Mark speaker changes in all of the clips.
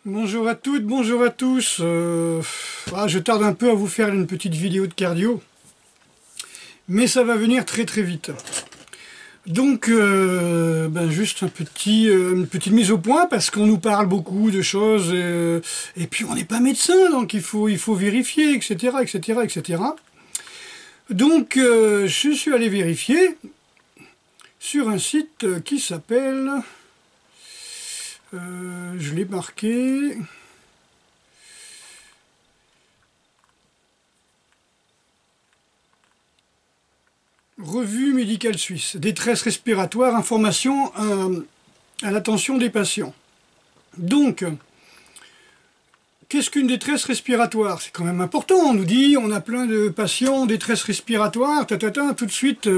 Speaker 1: Bonjour à toutes, bonjour à tous. Je tarde un peu à vous faire une petite vidéo de cardio, mais ça va venir très très vite. Donc, juste une petite mise au point, parce qu'on nous parle beaucoup de choses, et puis on n'est pas médecin, donc il faut vérifier, etc., etc., etc. Donc, je suis allé vérifier sur un site qui s'appelle... je l'ai marqué... Revue médicale suisse, détresse respiratoire, information à l'attention des patients. Donc, qu'est-ce qu'une détresse respiratoire? C'est quand même important, on nous dit, on a plein de patients en détresse respiratoire, tout de suite,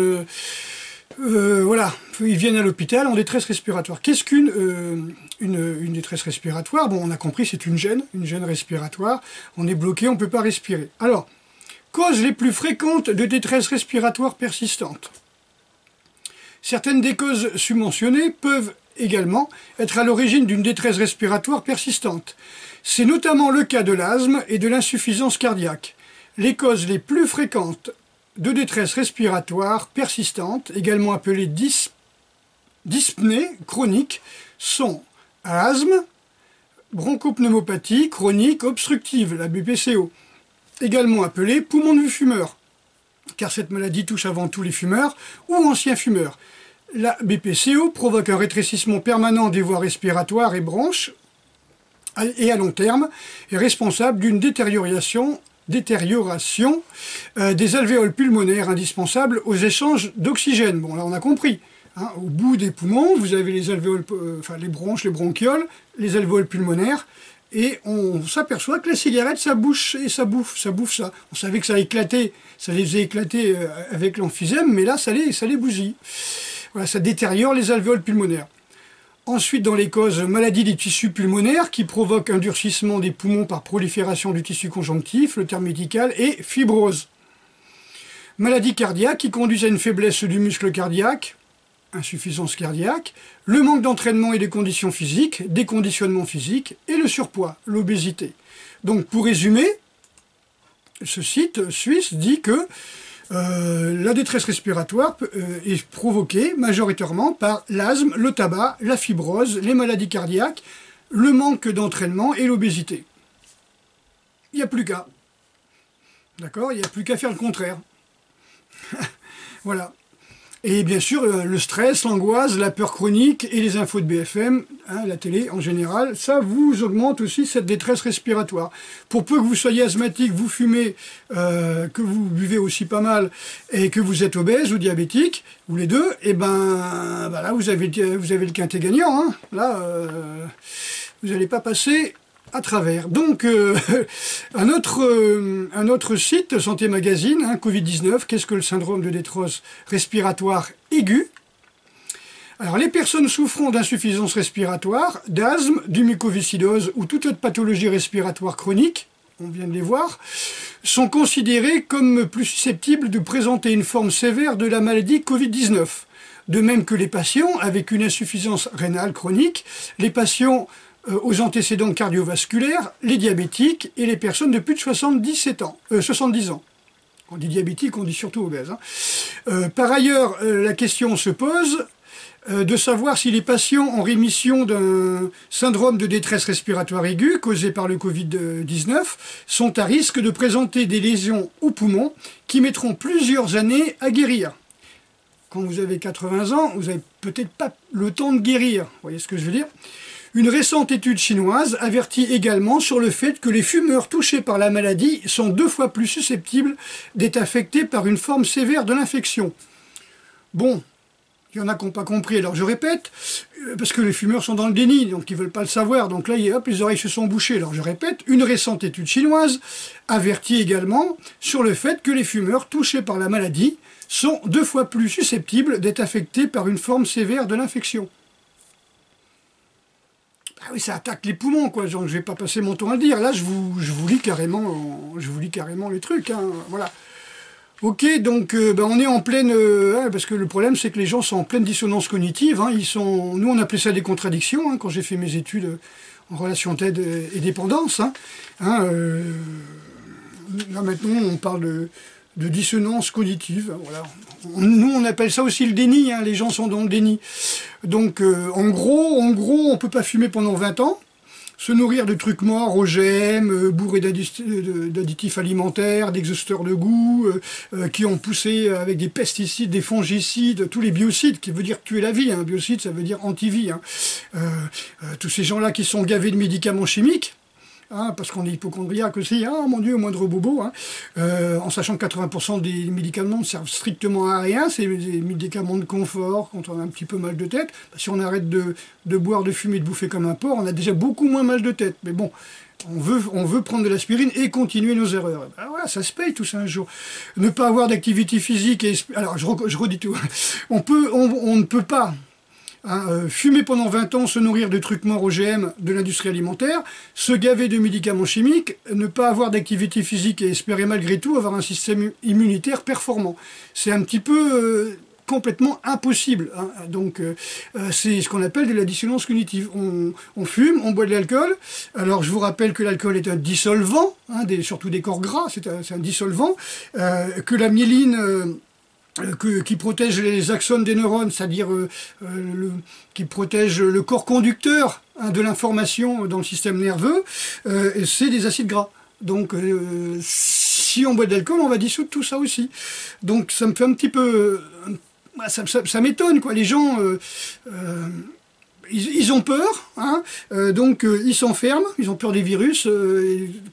Speaker 1: voilà, ils viennent à l'hôpital en détresse respiratoire. Qu'est-ce qu'une une détresse respiratoire? Bon, on a compris, c'est une gêne respiratoire, on est bloqué, on ne peut pas respirer. Alors, causes les plus fréquentes de détresse respiratoire persistante. Certaines des causes submentionnées peuvent également être à l'origine d'une détresse respiratoire persistante. C'est notamment le cas de l'asthme et de l'insuffisance cardiaque. Les causes les plus fréquentes de détresse respiratoire persistante, également appelées dyspnées chroniques, sont asthme, bronchopneumopathie chronique obstructive, la BPCO, également appelée poumon de fumeur, car cette maladie touche avant tout les fumeurs ou anciens fumeurs. La BPCO provoque un rétrécissement permanent des voies respiratoires et bronches, et à long terme est responsable d'une détérioration des alvéoles pulmonaires indispensables aux échanges d'oxygène. Bon, là on a compris. Hein, au bout des poumons, vous avez les alvéoles, les bronches, les bronchioles, les alvéoles pulmonaires, et on s'aperçoit que la cigarette, ça bouffe ça. On savait que ça éclatait, ça les faisait éclater avec l'emphysème, mais là, ça les bousille. Voilà, ça détériore les alvéoles pulmonaires. Ensuite, dans les causes, maladie des tissus pulmonaires qui provoquent un durcissement des poumons par prolifération du tissu conjonctif, le terme médical, et fibrose. Maladie cardiaque qui conduisent à une faiblesse du muscle cardiaque, insuffisance cardiaque, le manque d'entraînement et des conditions physiques, déconditionnement physique, et le surpoids, l'obésité. Donc pour résumer, ce site suisse dit que la détresse respiratoire est provoquée majoritairement par l'asthme, le tabac, la fibrose, les maladies cardiaques, le manque d'entraînement et l'obésité. Il n'y a plus qu'à. D'accord? Il n'y a plus qu'à faire le contraire. Voilà. Et bien sûr, le stress, l'angoisse, la peur chronique et les infos de BFM, hein, la télé en général, ça vous augmente aussi cette détresse respiratoire. Pour peu que vous soyez asthmatique, vous fumez, que vous buvez aussi pas mal et que vous êtes obèse ou diabétique, ou les deux, et là vous avez le quintet gagnant. Hein. Là, vous n'allez pas passer à travers. Donc, un autre site, Santé Magazine, hein, Covid-19, qu'est-ce que le syndrome de détresse respiratoire aiguë? Alors, les personnes souffrant d'insuffisance respiratoire, d'asthme, du mucoviscidose ou toute autre pathologie respiratoire chronique, on vient de les voir, sont considérées comme plus susceptibles de présenter une forme sévère de la maladie Covid-19. De même que les patients avec une insuffisance rénale chronique, les patients aux antécédents cardiovasculaires, les diabétiques et les personnes de plus de 70 ans. On dit diabétique, on dit surtout obèse. Hein. Par ailleurs, la question se pose de savoir si les patients en rémission d'un syndrome de détresse respiratoire aiguë causé par le Covid-19 sont à risque de présenter des lésions aux poumons qui mettront plusieurs années à guérir. Quand vous avez 80 ans, vous n'avez peut-être pas le temps de guérir. Vous voyez ce que je veux dire ? Une récente étude chinoise avertit également sur le fait que les fumeurs touchés par la maladie sont 2 fois plus susceptibles d'être affectés par une forme sévère de l'infection. Bon, il y en a qui n'ont pas compris, alors je répète, parce que les fumeurs sont dans le déni, donc ils ne veulent pas le savoir, donc là, hop, les oreilles se sont bouchées. Alors je répète, une récente étude chinoise avertit également sur le fait que les fumeurs touchés par la maladie sont 2 fois plus susceptibles d'être affectés par une forme sévère de l'infection. Ah oui, ça attaque les poumons, quoi. Donc, je vais pas passer mon temps à le dire. Là, je vous lis carrément les trucs. Hein. Voilà. Ok, donc on est en pleine... parce que le problème, c'est que les gens sont en pleine dissonance cognitive. Hein, nous, on appelait ça des contradictions, hein, quand j'ai fait mes études en relation d'aide et dépendance. Hein, hein, là, maintenant, on parle de dissonance cognitive. Voilà. Nous, on appelle ça aussi le déni. Hein, les gens sont dans le déni. Donc, en gros, on peut pas fumer pendant 20 ans. Se nourrir de trucs morts, OGM, bourrés d'additifs alimentaires, d'exhausteurs de goût, qui ont poussé avec des pesticides, des fongicides, tous les biocides, qui veut dire tuer la vie. Hein. Biocide, ça veut dire anti-vie. Hein. Tous ces gens-là qui sont gavés de médicaments chimiques, hein, parce qu'on est hypochondriaque aussi, ah mon Dieu, moindre bobo, hein, en sachant que 80% des médicaments ne servent strictement à rien, c'est des médicaments de confort quand on a un petit peu mal de tête. Si on arrête de boire, de fumer, de bouffer comme un porc, on a déjà beaucoup moins mal de tête. Mais bon, on veut prendre de l'aspirine et continuer nos erreurs. Ben voilà, ça se paye tout ça un jour. Ne pas avoir d'activité physique, alors je redis tout, on ne peut pas... Hein, fumer pendant 20 ans, se nourrir de trucs morts OGM de l'industrie alimentaire, se gaver de médicaments chimiques, ne pas avoir d'activité physique et espérer malgré tout avoir un système immunitaire performant. C'est un petit peu complètement impossible. Hein. Donc c'est ce qu'on appelle de la dissonance cognitive. On fume, on boit de l'alcool. Alors je vous rappelle que l'alcool est un dissolvant, hein, surtout des corps gras, c'est un dissolvant, que la myéline... qui protège les axones des neurones, c'est-à-dire qui protège le corps conducteur, hein, de l'information dans le système nerveux, c'est des acides gras. Donc, si on boit de l'alcool, on va dissoudre tout ça aussi. Donc, ça me fait un petit peu... ça m'étonne, quoi. Les gens... ils ont peur, hein, donc ils s'enferment, ils ont peur des virus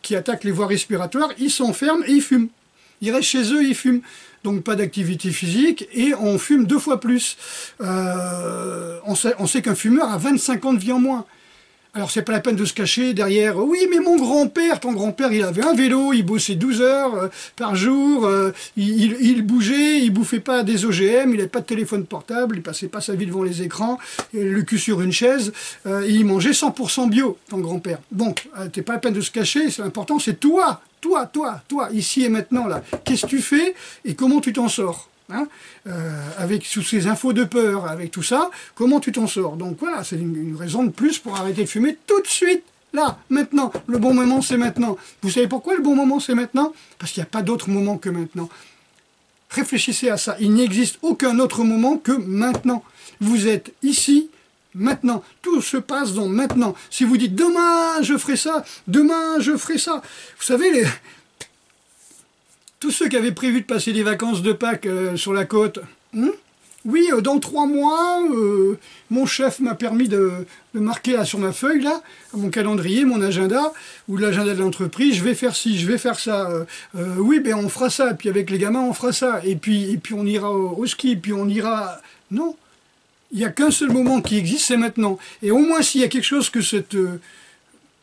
Speaker 1: qui attaquent les voies respiratoires, ils s'enferment et ils fument. Ils restent chez eux et ils fument. Donc pas d'activité physique, et on fume 2 fois plus. On sait qu'un fumeur a 25 ans de vie en moins. Alors c'est pas la peine de se cacher derrière « Oui, mais mon grand-père, ton grand-père, il avait un vélo, il bossait 12 heures par jour, il bougeait, il bouffait pas des OGM, il n'avait pas de téléphone portable, il passait pas sa vie devant les écrans, le cul sur une chaise, et il mangeait 100% bio, ton grand-père. » Bon, t'es pas la peine de se cacher, c'est important, c'est toi, ici et maintenant, là. Qu'est-ce que tu fais et comment tu t'en sors, hein, avec toutes ces infos de peur, avec tout ça, comment tu t'en sors? Donc voilà, c'est une raison de plus pour arrêter de fumer tout de suite, là, maintenant. Le bon moment, c'est maintenant. Vous savez pourquoi le bon moment, c'est maintenant? Parce qu'il n'y a pas d'autre moment que maintenant. Réfléchissez à ça. Il n'existe aucun autre moment que maintenant. Vous êtes ici, maintenant. Tout se passe dans maintenant. Si vous dites demain je ferai ça, demain je ferai ça. Vous savez, tous ceux qui avaient prévu de passer des vacances de Pâques sur la côte, oui, dans 3 mois, mon chef m'a permis de marquer là sur ma feuille, là, mon calendrier, mon agenda, ou l'agenda de l'entreprise, je vais faire ci, je vais faire ça. Oui, ben on fera ça, puis avec les gamins, on fera ça. Et puis on ira au ski, puis on ira... Non. Il n'y a qu'un seul moment qui existe, c'est maintenant. Et au moins, s'il y a quelque chose que cette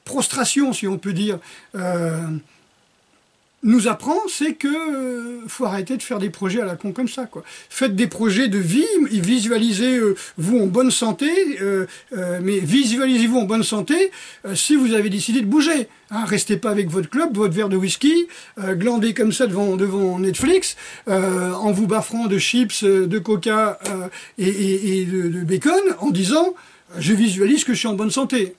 Speaker 1: prostration, si on peut dire, nous apprend, c'est que faut arrêter de faire des projets à la con comme ça, quoi. Faites des projets de vie, visualisez vous en bonne santé, mais visualisez-vous en bonne santé si vous avez décidé de bouger. Hein, restez pas avec votre club, votre verre de whisky, glandez comme ça devant Netflix, en vous baffrant de chips, de coca et de bacon, en disant je visualise que je suis en bonne santé.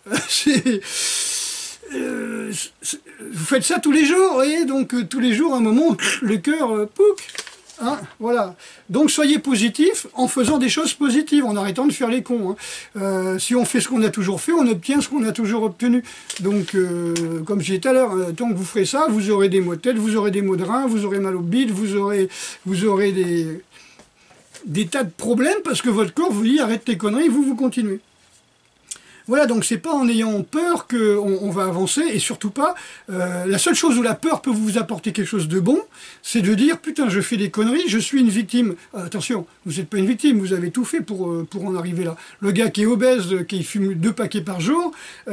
Speaker 1: Vous faites ça tous les jours, et donc tous les jours, à un moment, le cœur, pouc, hein, voilà. Donc soyez positifs en faisant des choses positives, en arrêtant de faire les cons. Hein. Si on fait ce qu'on a toujours fait, on obtient ce qu'on a toujours obtenu. Donc, comme je disais tout à l'heure, tant que vous ferez ça, vous aurez des maux de tête, vous aurez des maux de rein, vous aurez mal au bide, vous aurez des tas de problèmes, parce que votre corps vous dit arrête tes conneries, vous continuez. Voilà, donc c'est pas en ayant peur qu'on va avancer, et surtout pas, la seule chose où la peur peut vous apporter quelque chose de bon, c'est de dire, putain, je fais des conneries, je suis une victime. Attention, vous n'êtes pas une victime, vous avez tout fait pour en arriver là. Le gars qui est obèse, qui fume 2 paquets par jour,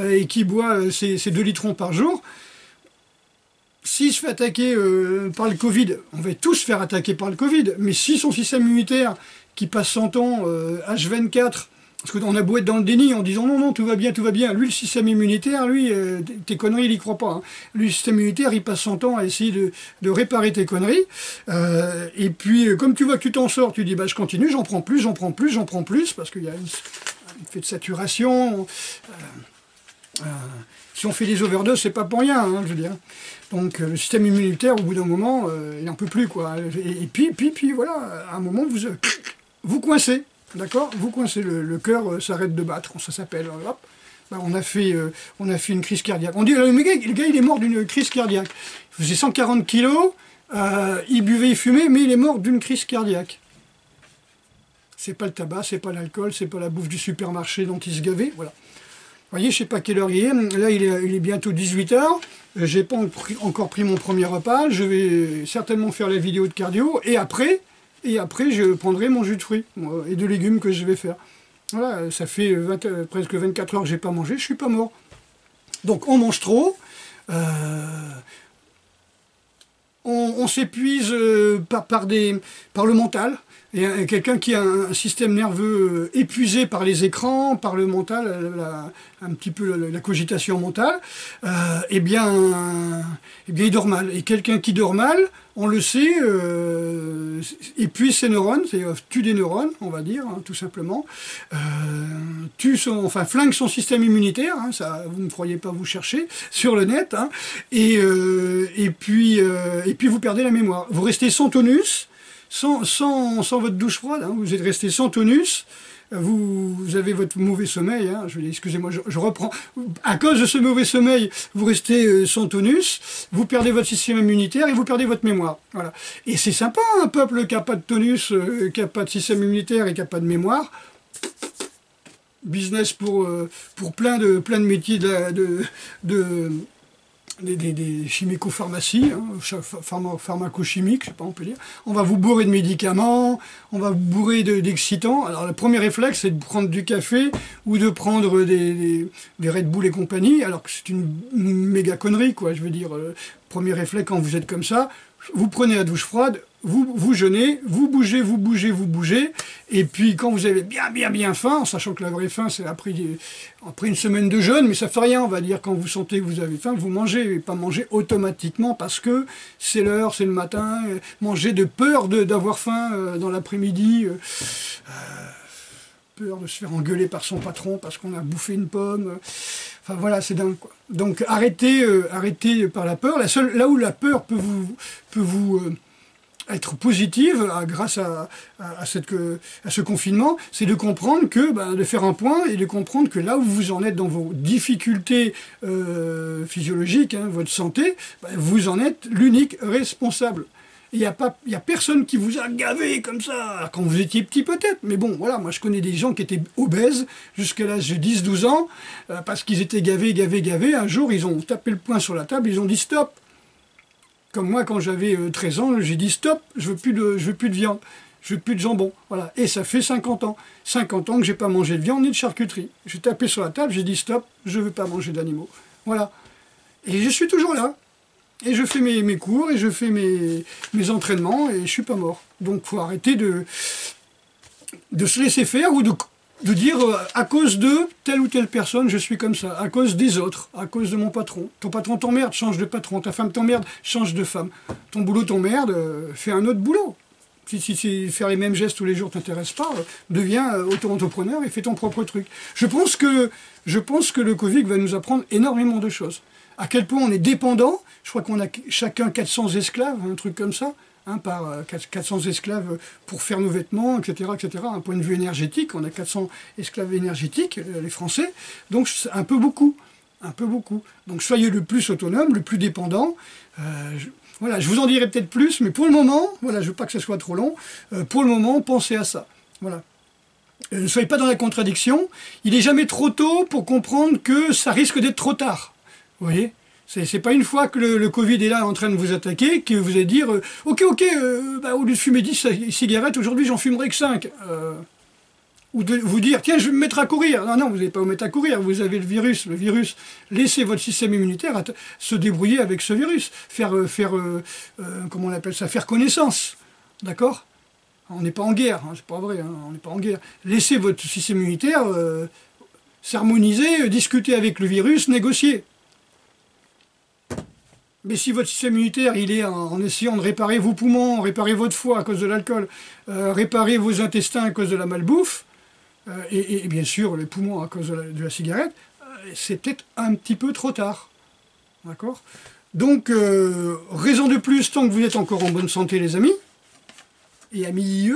Speaker 1: et qui boit ses 2 litrons par jour, s'il se fait attaquer par le Covid, on va tous se faire attaquer par le Covid, mais si son système immunitaire, qui passe 100 ans, H24, parce qu'on a beau être dans le déni en disant non, non, tout va bien, tout va bien. Lui, le système immunitaire, lui, tes conneries, il y croit pas. Hein. Lui, le système immunitaire, il passe son temps à essayer de réparer tes conneries. Et puis, comme tu vois que tu t'en sors, tu dis, bah, je continue, j'en prends plus, j'en prends plus, j'en prends plus, parce qu'il y a un effet de saturation. Si on fait des overdoses, c'est pas pour rien, hein, je veux dire. Donc, le système immunitaire, au bout d'un moment, il n'en peut plus, quoi. Et puis, voilà, à un moment, vous coincez. D'accord. Vous coincez, le cœur s'arrête de battre, ça s'appelle. Hop. Ben, on a fait une crise cardiaque. On dit le gars, il est mort d'une crise cardiaque. Il faisait 140 kilos, il buvait, il fumait, mais il est mort d'une crise cardiaque. C'est pas le tabac, c'est pas l'alcool, c'est pas la bouffe du supermarché dont il se gavait. Voilà. Vous voyez, je sais pas quelle heure il est. Là, il est bientôt 18h. J'ai pas encore pris mon premier repas. Je vais certainement faire la vidéo de cardio. Et après, je prendrai mon jus de fruits et de légumes que je vais faire. Voilà, ça fait presque 24 heures que je n'ai pas mangé, je ne suis pas mort. Donc on mange trop, on s'épuise par le mental. Et quelqu'un qui a un système nerveux épuisé par les écrans, par le mental, un petit peu la cogitation mentale, eh bien, il dort mal. Et quelqu'un qui dort mal, on le sait, épuise ses neurones, tue des neurones, on va dire, hein, tout simplement, flingue son système immunitaire, hein, ça, vous ne croyez pas vous chercher sur le net, hein, et puis vous perdez la mémoire. Vous restez sans tonus, sans votre douche froide, hein, vous êtes resté sans tonus, vous avez votre mauvais sommeil, hein, excusez-moi, je reprends. À cause de ce mauvais sommeil, vous restez sans tonus, vous perdez votre système immunitaire et vous perdez votre mémoire. Voilà. Et c'est sympa, un peuple qui n'a pas de tonus, qui n'a pas de système immunitaire et qui n'a pas de mémoire. Business pour plein de métiers des chimico-pharmacies, hein, pharmaco-chimiques, je sais pas, on peut dire. On va vous bourrer de médicaments, on va vous bourrer d'excitants. Alors le premier réflexe, c'est de prendre du café ou de prendre des Red Bull et compagnie, alors que c'est une méga connerie, quoi. Je veux dire, premier réflexe quand vous êtes comme ça, vous prenez la douche froide, vous jeûnez, vous bougez, et puis quand vous avez bien faim, en sachant que la vraie faim c'est après une semaine de jeûne, mais ça fait rien, on va dire, quand vous sentez que vous avez faim, vous mangez, et pas manger automatiquement parce que c'est l'heure, c'est le matin, manger de peur d'avoir faim dans l'après-midi, peur de se faire engueuler par son patron parce qu'on a bouffé une pomme, enfin voilà, c'est dingue, quoi. Donc arrêtez par la peur, là où la peur peut vous être positive grâce à ce confinement, c'est de comprendre que, de faire un point et de comprendre que là où vous en êtes dans vos difficultés physiologiques, hein, votre santé, vous en êtes l'unique responsable. Il n'y a personne qui vous a gavé comme ça, quand vous étiez petit peut-être, mais bon, voilà, moi je connais des gens qui étaient obèses jusqu'à l'âge de 10-12 ans, parce qu'ils étaient gavés, un jour ils ont tapé le poing sur la table, ils ont dit stop. Comme moi, quand j'avais 13 ans, j'ai dit stop, je veux plus de viande, je veux plus de jambon. Voilà. Et ça fait 50 ans. 50 ans que j'ai pas mangé de viande ni de charcuterie. J'ai tapé sur la table, j'ai dit stop, je veux pas manger d'animaux. Voilà. Et je suis toujours là. Et je fais mes cours, et je fais mes entraînements, et je suis pas mort. Donc faut arrêter de se laisser faire ou de dire à cause de telle ou telle personne, je suis comme ça, à cause des autres, à cause de mon patron. Ton patron t'emmerde, change de patron. Ta femme t'emmerde, change de femme. Ton boulot t'emmerde, fais un autre boulot. Si faire les mêmes gestes tous les jours t'intéresse pas, deviens auto-entrepreneur et fais ton propre truc. Je pense que le Covid va nous apprendre énormément de choses. À quel point on est dépendant. Je crois qu'on a chacun 400 esclaves, un truc comme ça. Hein, par 400 esclaves pour faire nos vêtements, etc., etc. Un point de vue énergétique, on a 400 esclaves énergétiques, les Français, donc c'est un peu beaucoup. Donc soyez le plus autonome, le plus dépendant. Voilà, je vous en dirai peut-être plus, mais pour le moment, voilà, je veux pas que ce soit trop long, pour le moment, pensez à ça. Voilà. Ne soyez pas dans la contradiction, il n'est jamais trop tôt pour comprendre que ça risque d'être trop tard. Vous voyez ? C'est pas une fois que le Covid est là en train de vous attaquer que vous allez dire ok, au lieu de fumer 10 cigarettes, aujourd'hui j'en fumerai que 5. Ou de vous dire tiens, je vais me mettre à courir. Non, vous n'allez pas vous mettre à courir, vous avez le virus. Laissez votre système immunitaire se débrouiller avec ce virus. Comment on appelle ça, faire connaissance. D'accord ? On n'est pas en guerre, hein, c'est pas vrai, hein, on n'est pas en guerre. Laissez votre système immunitaire s'harmoniser, discuter avec le virus, négocier. Mais si votre système immunitaire, il est en essayant de réparer vos poumons, réparer votre foie à cause de l'alcool, réparer vos intestins à cause de la malbouffe, et bien sûr les poumons à cause de la cigarette, c'est peut-être un petit peu trop tard. D'accord? Donc, raison de plus, tant que vous êtes encore en bonne santé, les amis, et amis,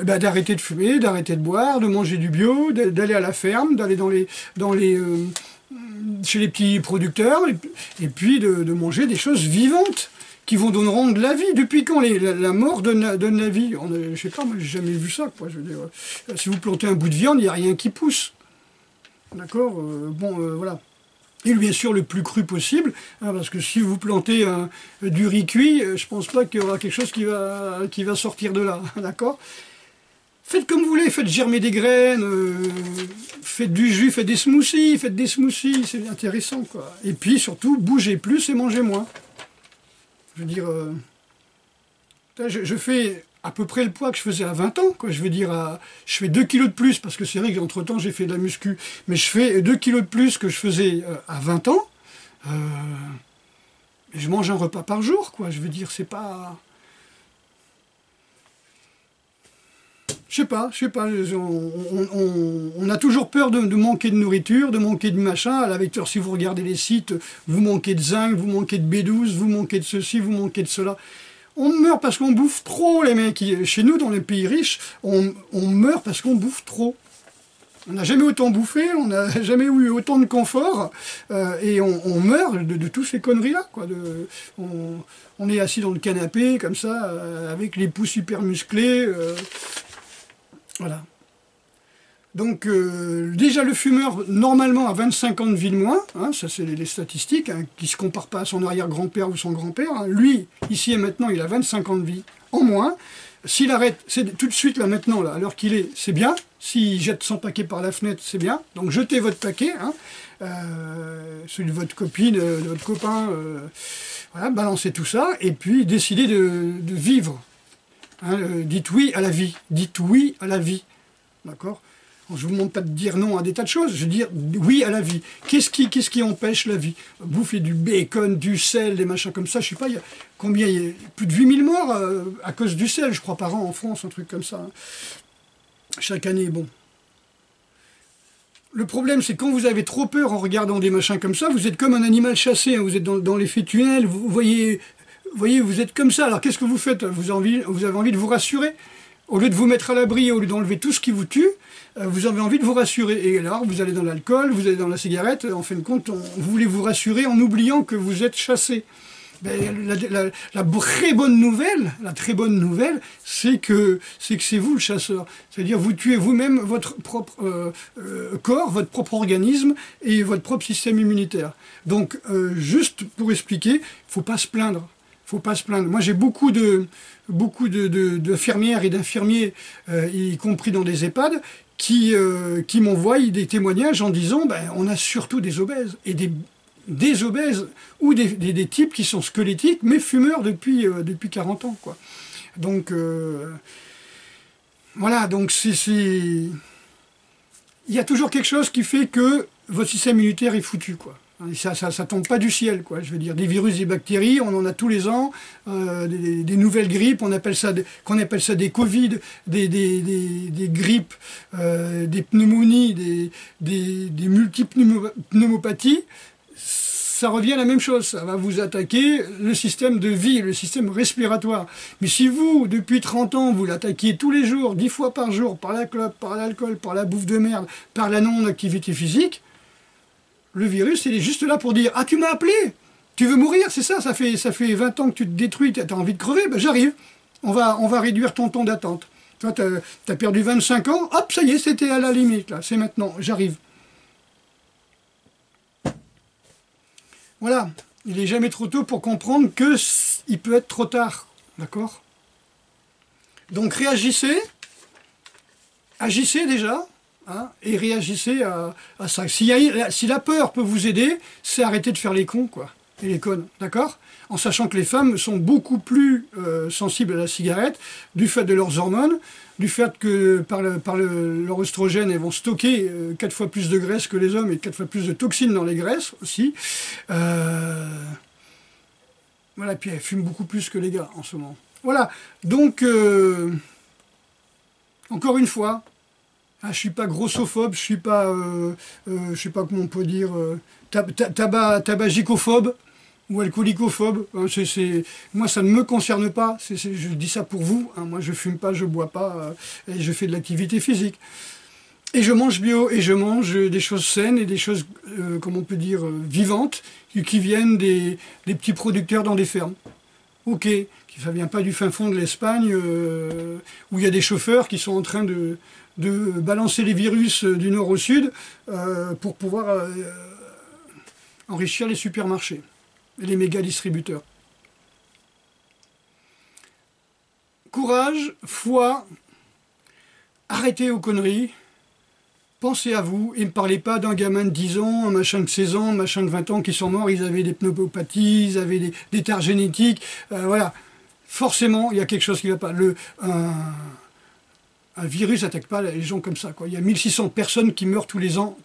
Speaker 1: d'arrêter de fumer, d'arrêter de boire, de manger du bio, d'aller à la ferme, d'aller chez les petits producteurs, et puis de manger des choses vivantes qui vous donneront de la vie. Depuis quand la mort donne la vie? Je sais pas, moi j'ai jamais vu ça, quoi. Je veux dire, si vous plantez un bout de viande, il n'y a rien qui pousse. D'accord? Voilà. Et bien sûr le plus cru possible, hein, parce que si vous plantez du riz cuit, je pense pas qu'il y aura quelque chose qui va sortir de là. D'accord? Faites comme vous voulez, faites germer des graines, faites du jus, faites des smoothies, c'est intéressant, quoi. Et puis surtout, bougez plus et mangez moins. Je veux dire, je fais à peu près le poids que je faisais à 20 ans, quoi. Je veux dire, je fais 2 kilos de plus, parce que c'est vrai qu'entre temps j'ai fait de la muscu, mais je fais 2 kilos de plus que je faisais à 20 ans. Et je mange un repas par jour, quoi. Je veux dire, c'est pas... Je sais pas, on a toujours peur de manquer de nourriture, de manquer de machin. À la vecteur, si vous regardez les sites, vous manquez de zinc, vous manquez de B12, vous manquez de ceci, vous manquez de cela. On meurt parce qu'on bouffe trop, les mecs. Chez nous, dans les pays riches, on meurt parce qu'on bouffe trop. On n'a jamais autant bouffé, on n'a jamais eu autant de confort, et on meurt de toutes ces conneries-là, quoi. On est assis dans le canapé, comme ça, avec les pouces hyper musclés. Voilà. Donc, déjà, le fumeur, normalement, a 25 ans de vie de moins, hein, ça c'est les statistiques, hein, qui ne se comparent pas à son arrière-grand-père ou son grand-père. Hein. Lui, ici et maintenant, il a 25 ans de vie en moins. S'il arrête, c'est tout de suite, là, maintenant, là, à l'heure qu'il est, c'est bien. S'il jette son paquet par la fenêtre, c'est bien. Donc, jetez votre paquet, hein, celui de votre copine, de votre copain, voilà, balancez tout ça, et puis décidez de vivre. Hein, dites oui à la vie. Dites oui à la vie. D'accord? Je ne vous demande pas de dire non à des tas de choses, je veux dire oui à la vie. Qu'est-ce qui empêche la vie? Bouffer du bacon, du sel, des machins comme ça, je ne sais pas, il y a plus de 8000 morts à cause du sel, je crois, par an en France, un truc comme ça. Hein. Chaque année, bon. Le problème, c'est quand vous avez trop peur en regardant des machins comme ça, vous êtes comme un animal chassé, hein, vous êtes dans l'effet tunnel, vous voyez, vous êtes comme ça, alors qu'est-ce que vous faites? Vous avez envie de vous rassurer? Au lieu de vous mettre à l'abri, au lieu d'enlever tout ce qui vous tue, vous avez envie de vous rassurer. Et alors, vous allez dans l'alcool, vous allez dans la cigarette, en fin de compte, vous voulez vous rassurer en oubliant que vous êtes chassé. Ben, la très bonne nouvelle, c'est que c'est vous le chasseur. C'est-à-dire, vous tuez vous-même votre propre corps, votre propre organisme et votre propre système immunitaire. Donc, juste pour expliquer, il ne faut pas se plaindre. Faut pas se plaindre. Moi, j'ai beaucoup d'infirmières et d'infirmiers, y compris dans des EHPAD, qui m'envoient des témoignages en disant on a surtout des obèses, et des obèses, ou des types qui sont squelettiques, mais fumeurs depuis 40 ans, quoi. Donc, voilà, donc il y a toujours quelque chose qui fait que votre système immunitaire est foutu, quoi. Ça tombe pas du ciel, quoi. Je veux dire, des virus, des bactéries, on en a tous les ans, des nouvelles grippes, qu'on appelle ça des Covid, des grippes, des pneumonies, des multiples pneumopathies. Ça revient à la même chose, ça va vous attaquer le système de vie, le système respiratoire. Mais si vous, depuis 30 ans, vous l'attaquiez tous les jours, 10 fois par jour, par la clope, par l'alcool, par la bouffe de merde, par la non-activité physique, le virus, il est juste là pour dire « Ah, tu m'as appelé? Tu veux mourir? C'est ça, ça fait 20 ans que tu te détruis, tu as envie de crever? Ben, j'arrive. On va réduire ton temps d'attente. Toi, tu as perdu 25 ans, hop, ça y est, c'était à la limite, là, c'est maintenant, j'arrive. » Voilà, il n'est jamais trop tôt pour comprendre qu'il peut être trop tard, d'accord? Donc réagissez, agissez déjà, hein, et réagissez à ça. Si la peur peut vous aider, c'est arrêter de faire les cons, quoi. et les connes, d'accord? En sachant que les femmes sont beaucoup plus sensibles à la cigarette, du fait de leurs hormones, du fait que leur oestrogène, elles vont stocker 4 fois plus de graisse que les hommes et 4 fois plus de toxines dans les graisses aussi. Voilà, puis elles fument beaucoup plus que les gars en ce moment. Voilà, donc, encore une fois, je ne suis pas grossophobe, je suis pas, je sais pas comment on peut dire, tabagicophobe ou alcoolicophobe. Hein, moi, ça ne me concerne pas. Je dis ça pour vous. Hein, moi, je fume pas, je bois pas, et je fais de l'activité physique. Et je mange bio, et je mange des choses saines et des choses, comment on peut dire, vivantes, qui viennent des petits producteurs dans des fermes. Ok, ça ne vient pas du fin fond de l'Espagne, où il y a des chauffeurs qui sont en train de balancer les virus du nord au sud pour pouvoir enrichir les supermarchés et les méga distributeurs. Courage, foi, arrêtez aux conneries, pensez à vous et ne parlez pas d'un gamin de 10 ans, un machin de 16 ans, un machin de 20 ans qui sont morts, ils avaient des pneumopathies, ils avaient des tares génétiques, voilà. Forcément, il y a quelque chose qui ne va pas. Un virus n'attaque pas les gens comme ça, quoi. Il y a 1600 personnes qui meurent tous les jours,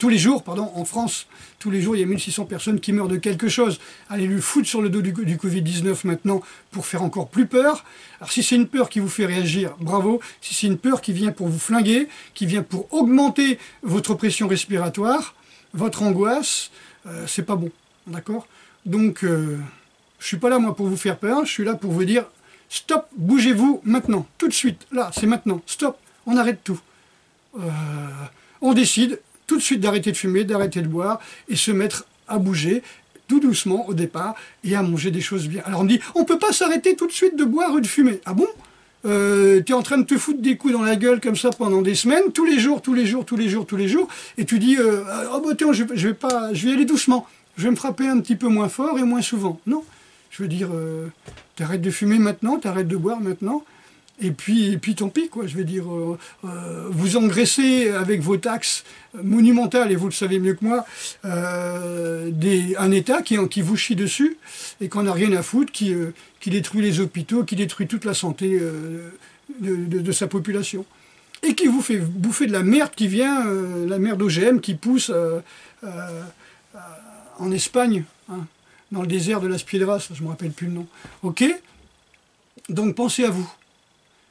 Speaker 1: en France. Tous les jours, il y a 1600 personnes qui meurent de quelque chose. Allez lui foutre sur le dos du Covid-19 maintenant pour faire encore plus peur. Alors si c'est une peur qui vous fait réagir, bravo. Si c'est une peur qui vient pour vous flinguer, qui vient pour augmenter votre pression respiratoire, votre angoisse, c'est pas bon, d'accord? Donc, je suis pas là, moi, pour vous faire peur. Je suis là pour vous dire, stop, bougez-vous maintenant, tout de suite. Là, c'est maintenant, stop. On arrête tout. On décide tout de suite d'arrêter de fumer, d'arrêter de boire et se mettre à bouger tout doucement au départ et à manger des choses bien. Alors on me dit, on ne peut pas s'arrêter tout de suite de boire ou de fumer. Ah bon? Tu es en train de te foutre des coups dans la gueule comme ça pendant des semaines, tous les jours, et tu dis, oh bah tiens, je vais aller doucement, je vais me frapper un petit peu moins fort et moins souvent. Non, je veux dire, t'arrêtes de fumer maintenant, t'arrêtes de boire maintenant. Et puis tant pis, quoi, je veux dire, vous engraissez avec vos taxes monumentales, et vous le savez mieux que moi, un État qui vous chie dessus, et qu'on n'a rien à foutre, qui détruit les hôpitaux, qui détruit toute la santé de sa population. Et qui vous fait bouffer de la merde qui vient, la merde OGM qui pousse en Espagne, hein, dans le désert de Las Piedras, je ne me rappelle plus le nom. Ok? Donc pensez à vous.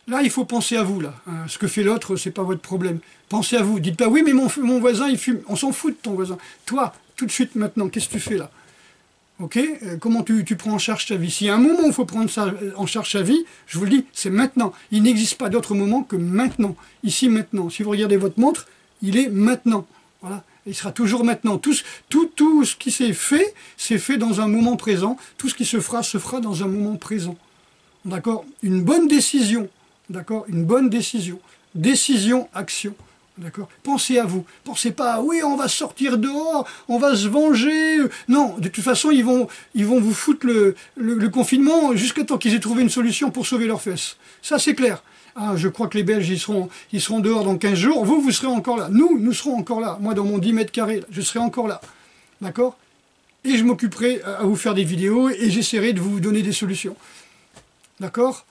Speaker 1: Là, il faut penser à vous, là. Hein. Ce que fait l'autre, c'est pas votre problème. Pensez à vous. Dites pas, oui, mais mon voisin, il fume. On s'en fout de ton voisin. Toi, tout de suite, maintenant, qu'est-ce que tu fais, là? Ok? Comment tu prends en charge ta vie? S'il y a un moment où il faut prendre ça en charge sa vie, je vous le dis, c'est maintenant. Il n'existe pas d'autre moment que maintenant. Ici, maintenant. Si vous regardez votre montre, il est maintenant. Voilà. Il sera toujours maintenant. Tout ce qui c'est fait dans un moment présent. Tout ce qui se fera dans un moment présent. D'accord? Une bonne décision. D'accord? Une bonne décision. Décision, action. D'accord? Pensez à vous. Pensez pas, oui, on va sortir dehors, on va se venger. Non, de toute façon, ils vont vous foutre le confinement jusqu'à temps qu'ils aient trouvé une solution pour sauver leurs fesses. Ça, c'est clair. Ah, je crois que les Belges, ils seront dehors dans 15 jours. Vous serez encore là. Nous serons encore là. Moi, dans mon 10 mètres carrés, je serai encore là. D'accord? Et je m'occuperai à vous faire des vidéos et j'essaierai de vous donner des solutions. D'accord?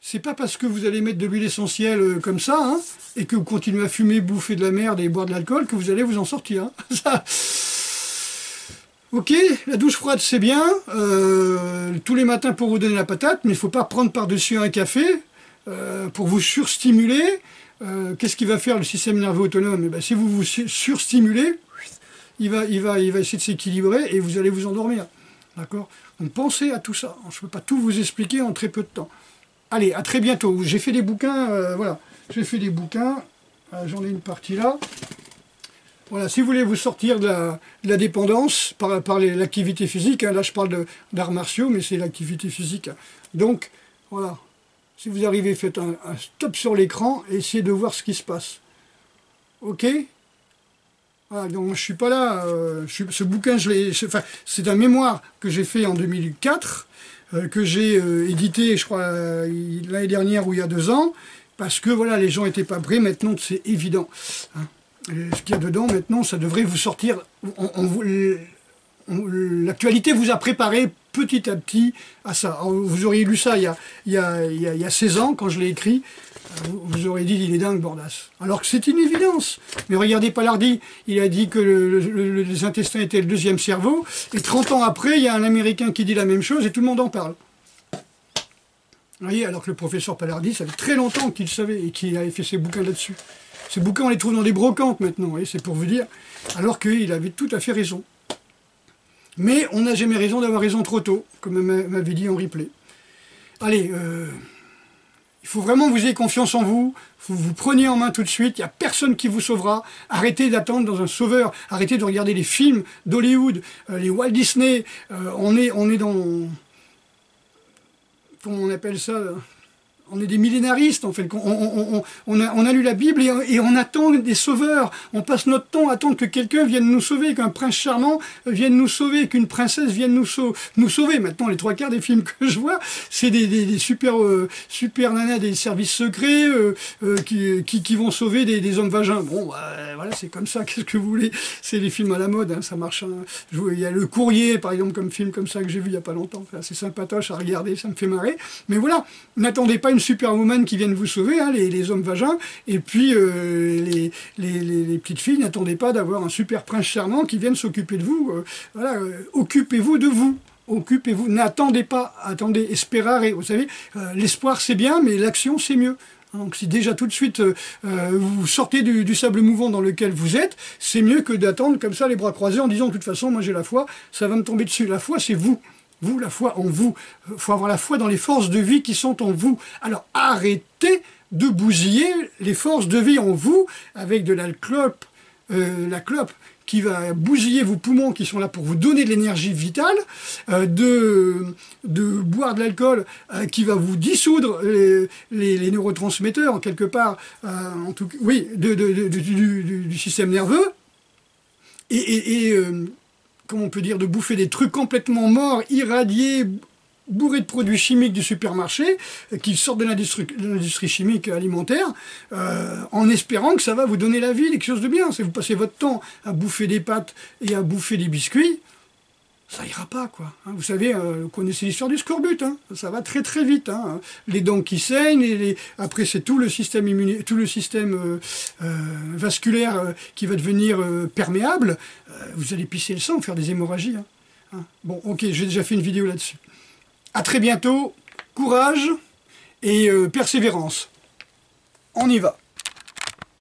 Speaker 1: C'est pas parce que vous allez mettre de l'huile essentielle comme ça, hein, et que vous continuez à fumer, bouffer de la merde et boire de l'alcool, que vous allez vous en sortir. Hein. Ça... Ok, la douche froide c'est bien, tous les matins pour vous donner la patate, mais il ne faut pas prendre par-dessus un café pour vous surstimuler. Qu'est-ce qu'il va faire le système nerveux autonome? Eh ben, si vous vous surstimulez, il va essayer de s'équilibrer et vous allez vous endormir. D'accord? Donc pensez à tout ça. Je ne peux pas tout vous expliquer en très peu de temps. Allez, à très bientôt. J'ai fait des bouquins, voilà. J'ai fait des bouquins. J'en ai une partie là. Voilà, si vous voulez vous sortir de la dépendance par l'activité physique, hein, là je parle d'arts martiaux, mais c'est l'activité physique. Donc, voilà. Si vous arrivez, faites un stop sur l'écran et essayez de voir ce qui se passe. Ok? Voilà, donc je ne suis pas là. Ce bouquin, c'est un mémoire que j'ai fait en 2004. Que j'ai édité, je crois, l'année dernière ou il y a 2 ans, parce que voilà, les gens n'étaient pas prêts. Maintenant, c'est évident. Hein. Ce qu'il y a dedans, maintenant, ça devrait vous sortir. On l'actualité vous a préparé petit à petit à ça. Alors, vous auriez lu ça il y a 16 ans, quand je l'ai écrit, vous auriez dit il est dingue Bordas. Alors que c'est une évidence. Mais regardez Palardy, il a dit que les intestins étaient le deuxième cerveau, et 30 ans après, il y a un Américain qui dit la même chose et tout le monde en parle. Vous voyez, alors que le professeur Palardy, ça fait très longtemps qu'il savait et qu'il avait fait ses bouquins là-dessus. Ces bouquins, on les trouve dans des brocantes maintenant, c'est pour vous dire, alors qu'il avait tout à fait raison. Mais on n'a jamais raison d'avoir raison trop tôt, comme m'avait dit Henri Play. Allez, il faut vraiment que vous ayez confiance en vous, vous preniez en main tout de suite, il n'y a personne qui vous sauvera. Arrêtez d'attendre dans un sauveur, arrêtez de regarder les films d'Hollywood, les Walt Disney, on est dans... Comment on appelle ça là ? On est des millénaristes, en fait. On a lu la Bible et on attend des sauveurs. On passe notre temps à attendre que quelqu'un vienne nous sauver, qu'un prince charmant vienne nous sauver, qu'une princesse vienne nous sauver. Maintenant, les 3/4 des films que je vois, c'est des super nanas des services secrets qui vont sauver des hommes vagins. Bon, voilà, c'est comme ça. Qu'est-ce que vous voulez? C'est des films à la mode, hein, ça marche. Hein. Il y a Le Courrier, par exemple, comme film comme ça que j'ai vu il n'y a pas longtemps. Enfin, c'est sympatoche à regarder, ça me fait marrer. Mais voilà, n'attendez pas une superwoman qui viennent vous sauver, hein, les hommes vagins, et puis les petites filles, n'attendez pas d'avoir un super prince charmant qui vienne s'occuper de vous. Voilà, occupez-vous de vous. Occupez-vous, n'attendez pas, attendez, esperare. Vous savez, l'espoir c'est bien, mais l'action c'est mieux. Donc si déjà tout de suite vous sortez du sable mouvant dans lequel vous êtes, c'est mieux que d'attendre comme ça les bras croisés en disant de toute façon moi j'ai la foi, ça va me tomber dessus. La foi c'est vous. Vous, la foi en vous. Il faut avoir la foi dans les forces de vie qui sont en vous. Alors arrêtez de bousiller les forces de vie en vous avec de la clope qui va bousiller vos poumons qui sont là pour vous donner de l'énergie vitale, de boire de l'alcool qui va vous dissoudre les neurotransmetteurs, en quelque part, en tout, oui, du système nerveux, comment on peut dire, de bouffer des trucs complètement morts, irradiés, bourrés de produits chimiques du supermarché, qui sortent de l'industrie chimique alimentaire, en espérant que ça va vous donner la vie, quelque chose de bien. Si vous passez votre temps à bouffer des pâtes et à bouffer des biscuits, ça ira pas, quoi. Hein, vous savez, vous connaissez l'histoire du scorbut, hein, ça va très très vite. Hein, les dents qui saignent, après c'est tout le système vasculaire qui va devenir perméable. Vous allez pisser le sang, faire des hémorragies. Hein. Hein. Bon, ok, j'ai déjà fait une vidéo là-dessus. À très bientôt, courage et persévérance. On y va.